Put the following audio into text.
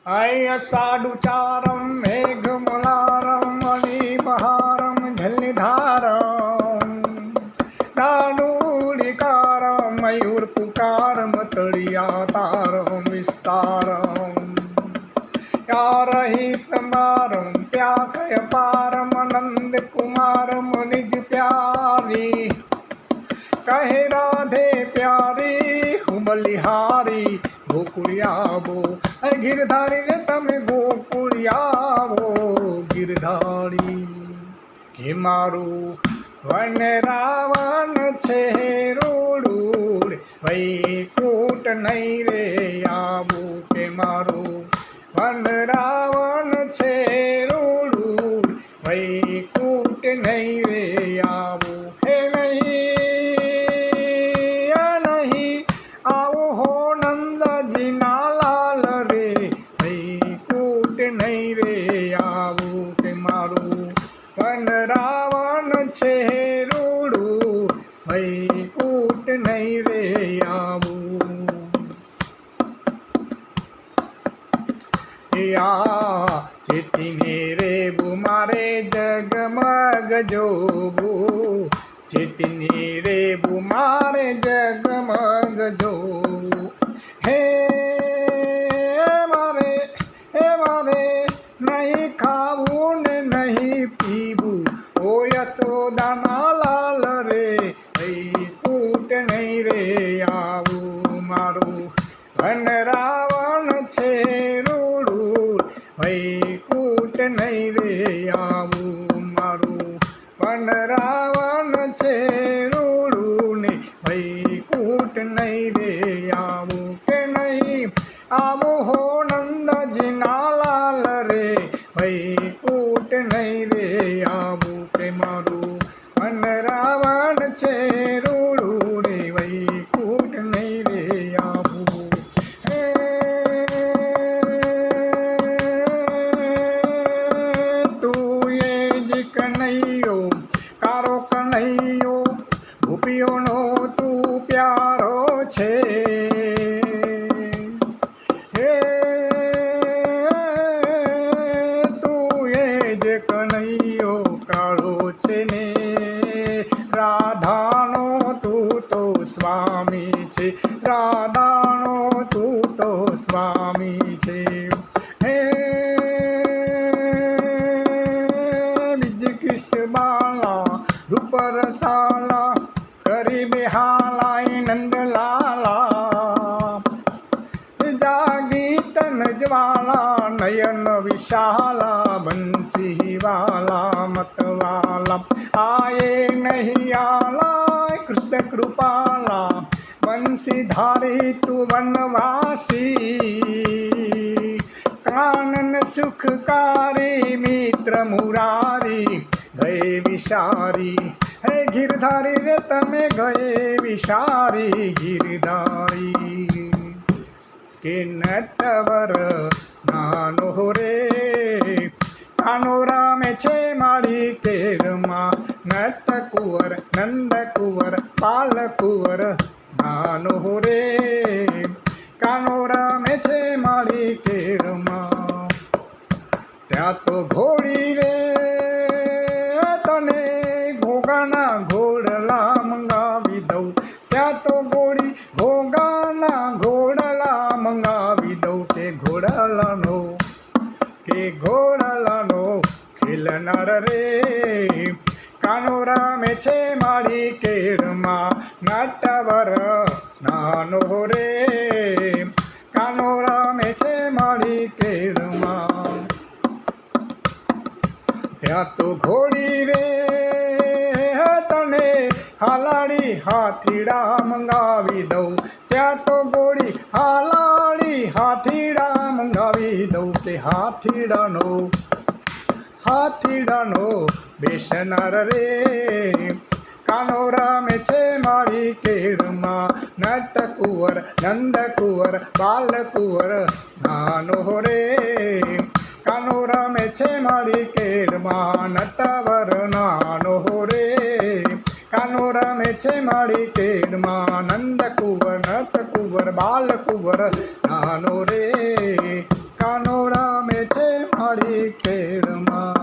अय्यसाडुचारं मेघमलारं मणिबहारं झल्निधारं दाडूडिकारं मयूरपुकारं तळियातारं विस्तारं यारहि समारं प्यासय पारम नंद कुमारम निज प्यारी कहे राधे प्यारी हूँ बलिहारी गोकुलियावो गिरधारी रे तमे गोकुलियावो गिरधारी के मारू वन रावण छे रूड वैकुंठ नहीं रे आवो के मारू वन रावण छे रूड वैकुंठ नहीं रे आवो हे नहीं आओ हो नंद जी नालाल रे वैकुंठ नहीं रे आवो के मारू वन रावण छे रूडू वैकुंठ नहीं रे आवो या चेतीने रे बुमारे जगमग जोबू चेतनी रे बुमारे जगमग जो हे मारे नहीं खावू ने नहीं पीबू ओ यशोदा लाल रे वैकुंठ नहीं रे आवू मारू वन रावण छे रूडू वैकुंठ नहीं रे आवू मारू वन रावण छे रूडू ने वैकुंठ नहीं रे आवू के नहीं आवो हो नंद जी नालाल रे वैकुंठ नहीं रे आवू के मारू वन रावण छे रूडू रे वैकुंठ नहीं रे आवू तू ये जी कन्हैयो कारो कन्हैयो गोपियों नो तू प्यारो छे हे तू ये जे कन्हैयो कारो छे ने राधानो तू तो स्वामी छे राधानो तू तो स्वामी छे हे बीज किस बाला रूप रसाला करी बेहालाई नंद लाला जागी तन ज्वाला नयन विशाला बंसी वाला मतवाला आए नहीं आला कृष्ण कृपाला बंसी धारी तू वनवासी कानन सुखकारी मित्र मुरारी गए विशारी है गिरधारी रे तमे गए विशारी गिरधारी के नटवर नानो रे कानोरा में छे माड़ी केरमा नट कुंवर नंद कुंवर पाल कुंवर नानो रे कानोरा में छे माड़ी केरमा त्या तो घोड़ी रे तने घोगाना घोड़ला मंगावी दઉં त्या तो घोड़ी घोगाना घोड़ला मंगावी दઉં के घोड़लानो खिलनार रे कानोरा में छे माड़ी केरमा नटवर नानो रे कानोरा में छे माड़ी केरमा त्या तो घोड़ी रे तने हालाड़ी हाथीड़ा मंगावी दઉં त्या तो घोड़ी हालाड़ी हाथीड़ा मंगावी दઉં के हाथीड़ानो बेसनार रे कानोरा में छे माड़ी केरमा नट कुंवर नंद कुंवर बाल कुंवर नानो रे कानोरा में छे माड़ी केरमा नटवर नानो रे कानोरा में छे माड़ी केरमा नंद कुंवर नट कुंवर बाल कुंवर नानो रे કાનો રામે છે મારી કેળમાં.